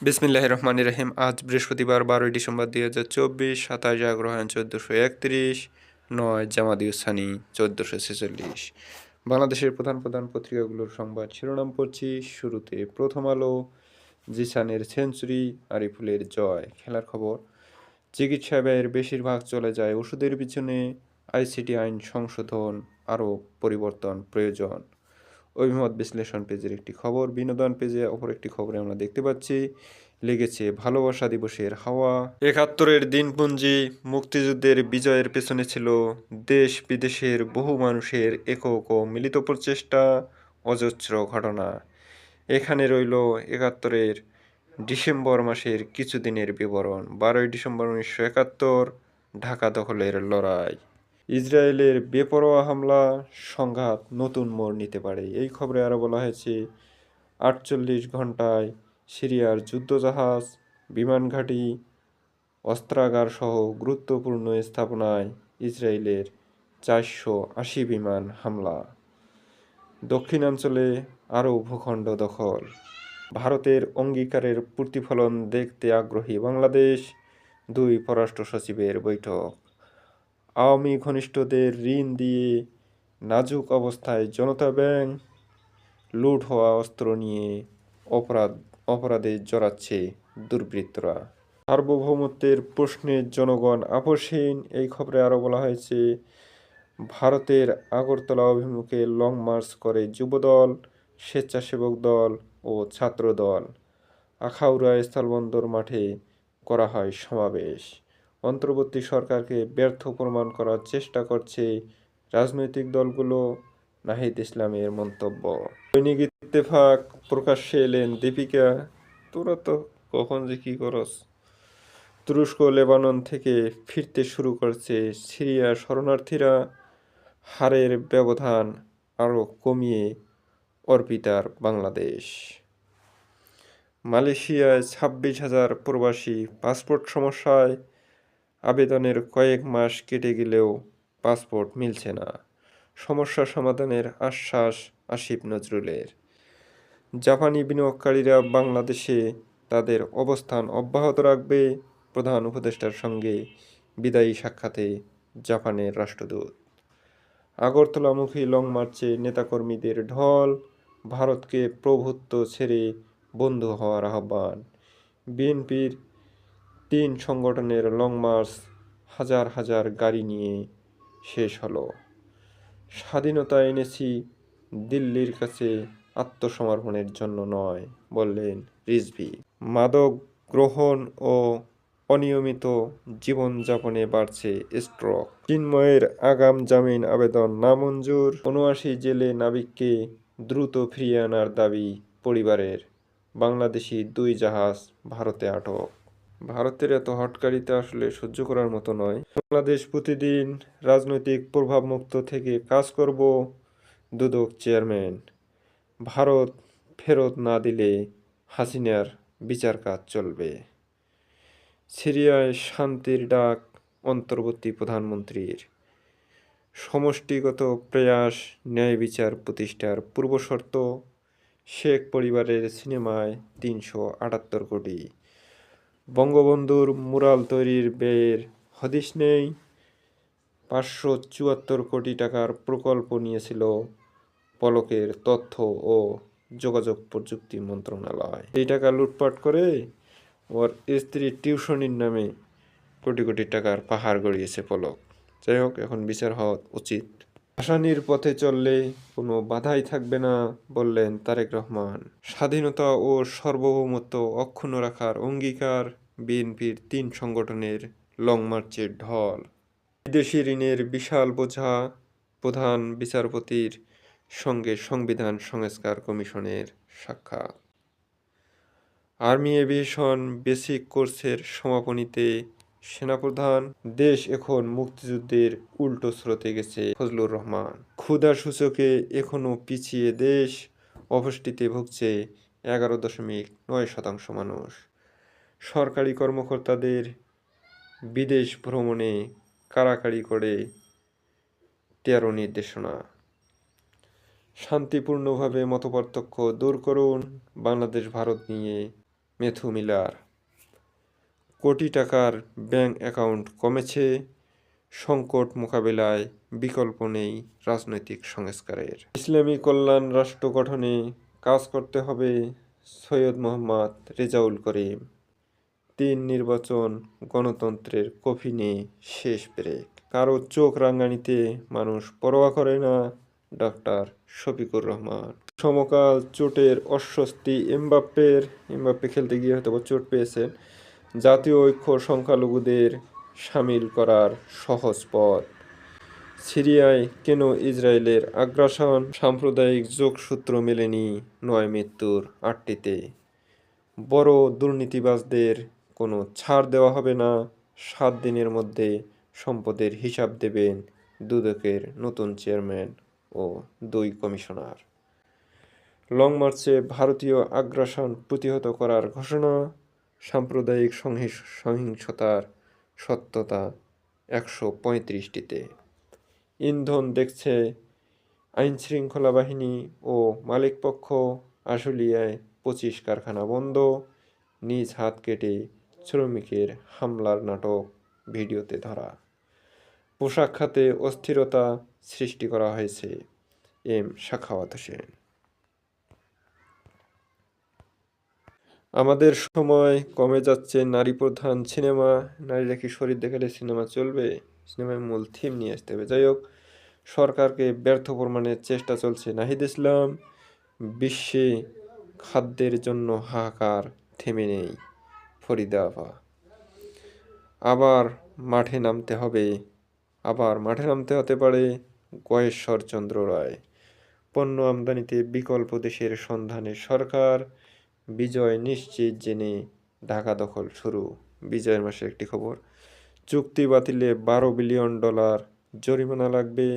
বিসমিল্লাহির রহমানির রহিম। আজ বৃহস্পতিবার 12 ডিসেম্বর 2024, 27 আগ্রহায়ণ 1431, 9 জামাদিউসানি 1446। বাংলাদেশের প্রধান প্রধান পত্রিকাগুলোর সংবাদ শিরোনাম পড়ছি। শুরুতে প্রথম আলো, জিসানের সেঞ্চুরি, আরিফুলের জয়। খেলার খবর। চিকিৎসা ব্যয়ের বেশিরভাগ চলে যায় ওষুধের পিছনে, আইসিটি আইন সংশোধন, আরও পরিবর্তন প্রয়োজন। অভিমত বিশ্লেষণ পেজের একটি খবর। বিনোদন পেজে অপর একটি খবরে আমরা দেখতে পাচ্ছি লেগেছে ভালোবাসা দিবসের হাওয়া। 71-এর দিনপঞ্জি। মুক্তিযুদ্ধের বিজয়ের পেছনে ছিল দেশ বিদেশের বহু মানুষের একক ও মিলিত প্রচেষ্টা, অজস্র ঘটনা। এখানে রইল 71-এর ডিসেম্বর মাসের কিছুদিনের বিবরণ। 12 ডিসেম্বর 1971, ঢাকা দখলের লড়াই। ইসরায়েলের বেপরোয়া হামলা, সংঘাত নতুন মোড় নিতে পারে। এই খবরে আরও বলা হয়েছে 48 ঘন্টায় সিরিয়ার যুদ্ধজাহাজ, বিমান ঘাঁটি, অস্ত্রাগার সহ গুরুত্বপূর্ণ স্থাপনায় ইসরায়েলের 480 বিমান হামলা। দক্ষিণাঞ্চলে আরও ভূখণ্ড দখল। ভারতের অঙ্গীকারের প্রতিফলন দেখতে আগ্রহী বাংলাদেশ। 2 পররাষ্ট্র সচিবের বৈঠক। আওয়ামী ঘনিষ্ঠদের ঋণ দিয়ে নাজুক অবস্থায় জনতা ব্যাংক, লুট হওয়া অস্ত্র নিয়ে অপরাধে জড়াচ্ছে দুর্বৃত্তরা। সার্বভৌমত্বের প্রশ্নে জনগণ আপোষহীন। এই খবরে আরও বলা হয়েছে ভারতের আগরতলা অভিমুখে লং মার্চ করে যুবদল, স্বেচ্ছাসেবক দল ও ছাত্র দল। আখাউড়া স্থলবন্দর মাঠে করা হয় সমাবেশ। অন্তর্বর্তী সরকারকে ব্যর্থ প্রমাণ করার চেষ্টা করছে রাজনৈতিক দলগুলো, নাহিদ ইসলামের মন্তব্য। দৈনিক ইত্তেফাক। প্রকাশ্যে এলেন দীপিকা। তোরা তো কখন যে কী করস। তুরস্ক লেবানন থেকে ফিরতে শুরু করছে সিরিয়া শরণার্থীরা। হারের ব্যবধান আরও কমিয়ে অর্পিতার বাংলাদেশ। মালয়েশিয়ায় 26,000 প্রবাসী পাসপোর্ট সমস্যায়। আবেদনের কয়েক মাস কেটে গেলেও পাসপোর্ট মিলছে না। সমস্যা সমাধানের আশ্বাস আসিফ নজরুলের। জাপানি বিনিয়োগকারীরা বাংলাদেশে তাদের অবস্থান অব্যাহত রাখবে। প্রধান উপদেষ্টার সঙ্গে বিদায়ী সাক্ষাতে জাপানের রাষ্ট্রদূত। আগরতলামুখী লং মার্চে নেতাকর্মীদের ঢল। ভারতকে প্রভুত্ব ছেড়ে বন্ধু হওয়ার আহ্বান। বিএনপির 3 সংগঠনের লং মার্চ হাজার হাজার গাড়ি নিয়ে শেষ হলো। স্বাধীনতা এনেছি দিল্লির কাছে, আত্মসমর্পণের জন্য নয়, বললেন রিজভী। মাদক গ্রহণ ও অনিয়মিত জীবনযাপনে বাড়ছে স্ট্রোক। চিন্ময়ের আগাম জামিন আবেদন নামঞ্জুর। ৭৯ জেলে নাবিককে দ্রুত ফিরিয়ে আনার দাবি পরিবারের। বাংলাদেশি 2 জাহাজ ভারতে আটক। ভারতের এত হটকারিতা আসলে সহ্য করার মতো নয়। বাংলাদেশ প্রতিদিন রাজনৈতিক প্রভাবমুক্ত থেকে কাজ করব, দুদক চেয়ারম্যান। ভারত ফেরত না দিলে হাসিনার বিচার কাজ চলবে। সিরিয়ায় শান্তির ডাক অন্তর্বর্তী প্রধানমন্ত্রীর। সমষ্টিগত প্রয়াস ন্যায় বিচার প্রতিষ্ঠার পূর্বশর্ত। শেখ পরিবারের সিনেমায় 378 কোটি। বঙ্গবন্ধুর মুরাল তৈরির ব্যয়ের হদিস নেই। 574 কোটি টাকার প্রকল্প নিয়েছিল পলকের তথ্য ও যোগাযোগ প্রযুক্তি মন্ত্রণালয়। এই টাকা লুটপাট করে ওর স্ত্রীর টিউশনির নামে কোটি কোটি টাকার পাহাড় গড়িয়েছে পলক। যাই হোক, এখন বিচার হওয়া উচিত। ভাসানির পথে চললে কোনো বাধাই থাকবে না, বললেন তারেক রহমান। স্বাধীনতা ও সার্বভৌমত্ব অক্ষুণ্ণ রাখার অঙ্গীকার। বিএনপির 3 সংগঠনের লং মার্চের ঢল। বিদেশি ঋণের বিশাল বোঝা। প্রধান বিচারপতির সঙ্গে সংবিধান সংস্কার কমিশনের সাক্ষাৎ। আর্মি এভিয়েশন বেসিক কোর্সের সমাপনীতে সেনাপ্রধান। দেশ এখন মুক্তিযুদ্ধের উল্টো স্রোতে গেছে, ফজলুর রহমান। ক্ষুধা সূচকে এখনও পিছিয়ে দেশ। অপুষ্টিতে ভুগছে 11.9% মানুষ। সরকারি কর্মকর্তাদের বিদেশ ভ্রমণে কাড়াকাড়ি করে 13 নির্দেশনা। শান্তিপূর্ণভাবে মতপার্থক্য দূর করুন। বাংলাদেশ ভারত নিয়ে ম্যাথু মিলার। কোটি টাকার ব্যাংক অ্যাকাউন্ট কমেছে, সংকট মোকাবিলায় বিকল্প নেই রাজনৈতিক সংস্কারের। ইসলামী কল্যাণ রাষ্ট্র গঠনে কাজ করতে হবে সৈয়দ মোহাম্মদ রেজাউল করিম। 3 নির্বাচন গণতন্ত্রের কফিনে শেষ ব্রেক। কারো চোখ রাঙানিতে মানুষ পরোয়া করে না, ডক্টর শফিকুর রহমান। সমকাল চোটের অস্বস্তি এমবাপ্পে খেলতে গিয়ে হয়তো চোট পেয়েছেন। জাতীয় ঐক্য সংখ্যালঘুদের সামিল করার সহজ পথ। সিরিয়ায় কেন ইসরায়েলের আগ্রাসন? সাম্প্রদায়িক যোগসূত্র মেলেনি 9 মৃত্যুর 8টিতে। বড় দুর্নীতিবাজদের কোনো ছাড় দেওয়া হবে না। 7 দিনের মধ্যে সম্পদের হিসাব দেবেন দুদকের নতুন চেয়ারম্যান ও 2 কমিশনার। লং মার্চে ভারতীয় আগ্রাসন প্রতিহত করার ঘোষণা। সাম্প্রদায়িক সহিংসতার সত্যতা 135টিতে। ইন্ধন দেখছে আইনশৃঙ্খলা বাহিনী ও মালিকপক্ষ। আশুলিয়ায় 25 কারখানা বন্ধ। নিজ হাত কেটে শ্রমিকের হামলার নাটক ভিডিওতে ধরা। পোশাক খাতে অস্থিরতা সৃষ্টি করা হয়েছে এম সাখাওয়াত হোসেন। আমাদের সময় কমে যাচ্ছে নারী প্রধান সিনেমা। নারীরা কি শরীর দেখালে সিনেমা চলবে? সিনেমায় মূল থিম নিয়ে আসতে হবে। যাই হোক, সরকারকে ব্যর্থ প্রমাণের চেষ্টা চলছে নাহিদ ইসলাম। বিশ্বে খাদ্যের জন্য হাহাকার থেমে নেই ফরিদা আপা। আবার মাঠে নামতে হতে পারে গয়েশ্বরচন্দ্র রায়। পণ্য আমদানিতে বিকল্প দেশের সন্ধানে সরকার। বিজয় নিশ্চিত জেনে ঢাকা দখল শুরু। বিজয়ের মাসে একটি খবর। চুক্তি বাতিলে $12 বিলিয়ন জরিমানা লাগবে।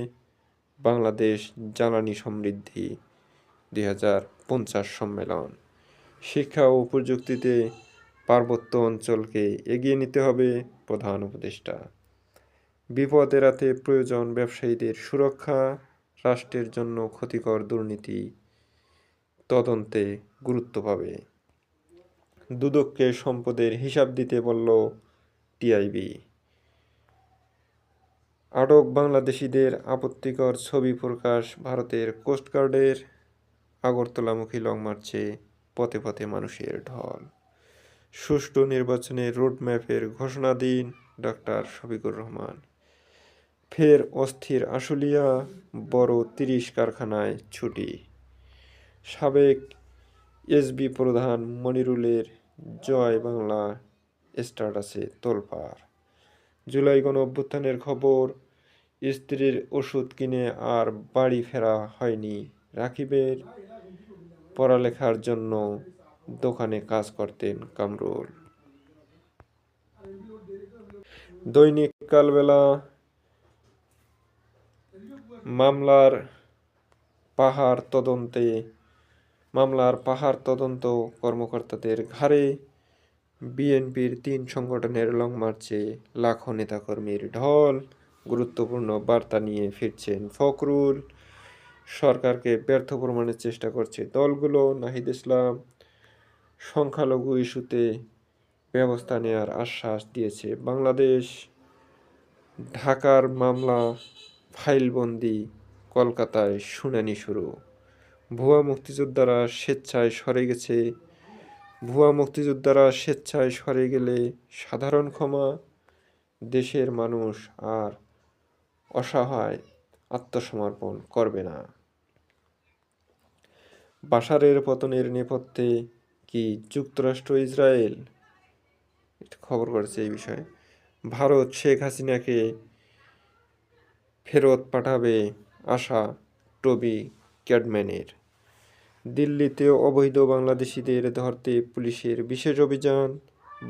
বাংলাদেশ জ্বালানি সমৃদ্ধি 2050 সম্মেলন। শিক্ষা ও প্রযুক্তিতে পার্বত্য অঞ্চলকে এগিয়ে নিতে হবে প্রধান উপদেষ্টা। বিপদ এড়াতে প্রয়োজন ব্যবসায়ীদের সুরক্ষা। রাষ্ট্রের জন্য ক্ষতিকর দুর্নীতি তদন্তে গুরুত্ব পাবে। দুদককে সম্পদের হিসাব দিতে বলল টিআইবি। আটক বাংলাদেশিদের আপত্তিকর ছবি প্রকাশ ভারতের কোস্টগার্ডের। আগরতলামুখী লং মার্চে পথে পথে মানুষের ঢল। সুষ্ঠু নির্বাচনের রোডম্যাপের ঘোষণা দিন ডক্টর শফিকুর রহমান। ফের অস্থির আশুলিয়া, বড় 30 কারখানায় ছুটি। সাবেক এসবি প্রধান মনিরুলের জয় বাংলা স্ট্যাটাসে তোলপাড়। জুলাই গণঅভ্যুত্থানের খবর। স্ত্রীর ওষুধ কিনে আর বাড়ি ফেরা হয়নি রাকিবের। পড়ালেখার জন্য দোকানে কাজ করতেন কামরুল। দৈনিক কালবেলা। মামলার পাহাড় তদন্ত কর্মকর্তাদের ঘাড়ে। বিএনপির 3 সংগঠনের লং মার্চে লাখো নেতাকর্মীর ঢল। গুরুত্বপূর্ণ বার্তা নিয়ে ফিরছেন ফখরুল। সরকারকে ব্যর্থ প্রমাণের চেষ্টা করছে দলগুলো নাহিদ ইসলাম। সংখ্যালঘু ইস্যুতে ব্যবস্থা নেওয়ার আশ্বাস দিয়েছে বাংলাদেশ। ঢাকার মামলা ফাইলবন্দি, কলকাতায় শুনানি শুরু। ভুয়া মুক্তিযোদ্ধারা স্বেচ্ছায় সরে গেলে সাধারণ ক্ষমা। দেশের মানুষ আর অসহায় আত্মসমর্পণ করবে না। বাশারের পতনের নেপথ্যে কি যুক্তরাষ্ট্র ইসরায়েল? খবর করেছে এই বিষয়ে। ভারত শেখ হাসিনাকে ফেরত পাঠাবে আশা টবি ক্যাডম্যানের। দিল্লিতে অবৈধ বাংলাদেশিদের ধরতে পুলিশের বিশেষ অভিযান।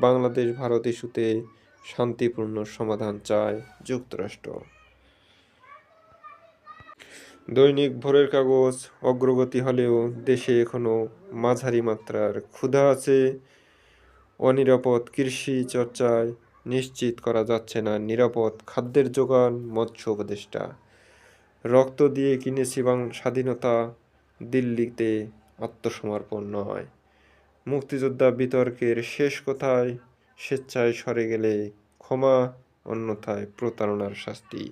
বাংলাদেশ ভারত ইস্যুতে শান্তিপূর্ণ সমাধান চায় যুক্তরাষ্ট্র। দৈনিক ভোরের কাগজ। অগ্রগতি হলেও দেশে এখনো মাঝারি মাত্রার ক্ষুধা আছে। অনিরাপদ কৃষি চর্চায় নিশ্চিত করা যাচ্ছে না নিরাপদ খাদ্যের যোগান। মৎস্য উপদেষ্টা। রক্ত দিয়ে কিনেছি স্বাধীনতা, দিল্লিতে আত্মসমর্পণ নয়। মুক্তিযোদ্ধা বিতর্কের শেষ কথায় স্বেচ্ছায় সরে গেলে ক্ষমা, অন্যথায় প্রতারণার শাস্তি।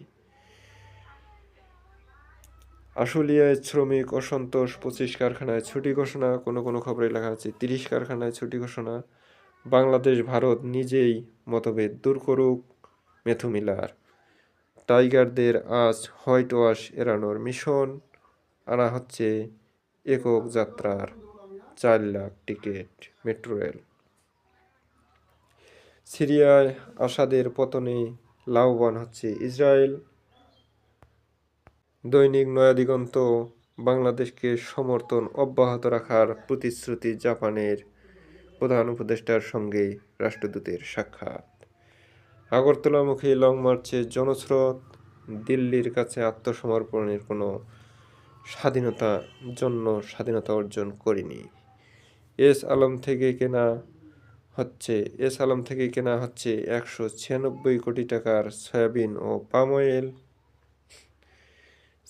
আশুলিয়ায় শ্রমিক অসন্তোষ, 25 কারখানায় ছুটি ঘোষণা। কোনো কোনো খবরে লেখা আছে 30 কারখানায় ছুটি ঘোষণা। বাংলাদেশ ভারত নিজেই মতভেদ দূর করুক, মেথু মিলার। টাইগারদের আজ হোয়াইট ওয়াশ এড়ানোর মিশন। আনা হচ্ছে একক যাত্রার 4 লাখ টিকিট মেট্রো রেল। সিরিয়ায় আসাদের পতনে লাভবান হচ্ছে ইসরায়েল। দৈনিক নয়াদিগন্ত, বাংলাদেশকে সমর্থন অব্যাহত রাখার প্রতিশ্রুতি জাপানের প্রধান উপদেষ্টার সঙ্গে রাষ্ট্রদূতের সাক্ষাৎ। আগরতলামুখী লং মার্চে জনস্রোত। দিল্লির কাছে আত্মসমর্পণের কোনো স্বাধীনতা অর্জন করিনি। এস আলম থেকে কেনা হচ্ছে 196 কোটি টাকার সয়াবিন ও পাম অয়েল।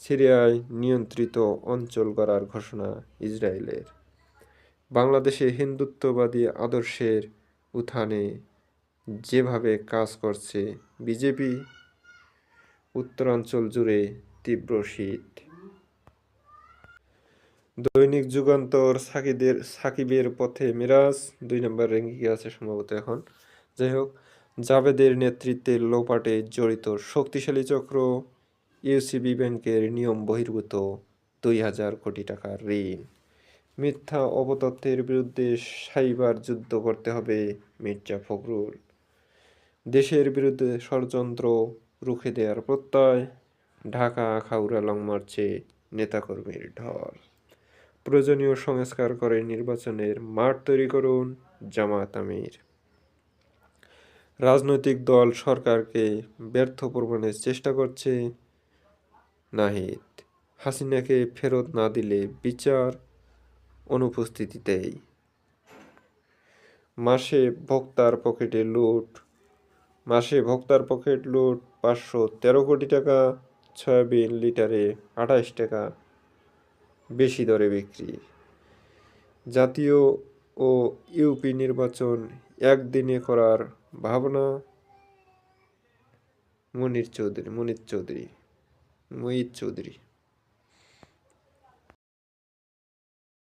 সিরিয়ায় নিয়ন্ত্রিত অঞ্চল গড়ার ঘোষণা ইসরায়েলের। বাংলাদেশে হিন্দুত্ববাদী আদর্শের উত্থানে যেভাবে কাজ করছে বিজেপি, উত্তরাঞ্চল জুড়ে তীব্র শীত। দৈনিক যুগান্তর, সাকিবের পথে মিরাজ 2 নম্বর র্যাঙ্কিংয়ে আছে সম্ভবত এখন। যাই হোক, জাভেদের নেতৃত্বে লোপাটে জড়িত শক্তিশালী চক্র। ইউসিবি ব্যাংকের নিয়ম বহির্ভূত 2000 কোটি টাকার ঋণ। মিথ্যা অপতথ্যের বিরুদ্ধে সাইবার যুদ্ধ করতে হবে মির্জা ফখরুল। দেশের বিরুদ্ধে ষড়যন্ত্র রুখে দেওয়ার প্রত্যয়। ঢাকা আখাউড়া লং মার্চে নেতাকর্মীর ঢল। প্রয়োজনীয় সংস্কার করে নির্বাচনের মাঠ তৈরি করুন জামায়াত আমির। রাজনৈতিক দল সরকারকে ব্যর্থ প্রমাণের চেষ্টা করছে নাহিদ। হাসিনাকে ফেরত না দিলে বিচার অনুপস্থিতিতেই। মাসে ভোক্তার পকেট লুট। 513 কোটি টাকা। সয়াবিন লিটারে 28 টাকা বেশি দরে বিক্রি। জাতীয় ও ইউপি নির্বাচন একদিনে করার ভাবনা মুঈদ চৌধুরী।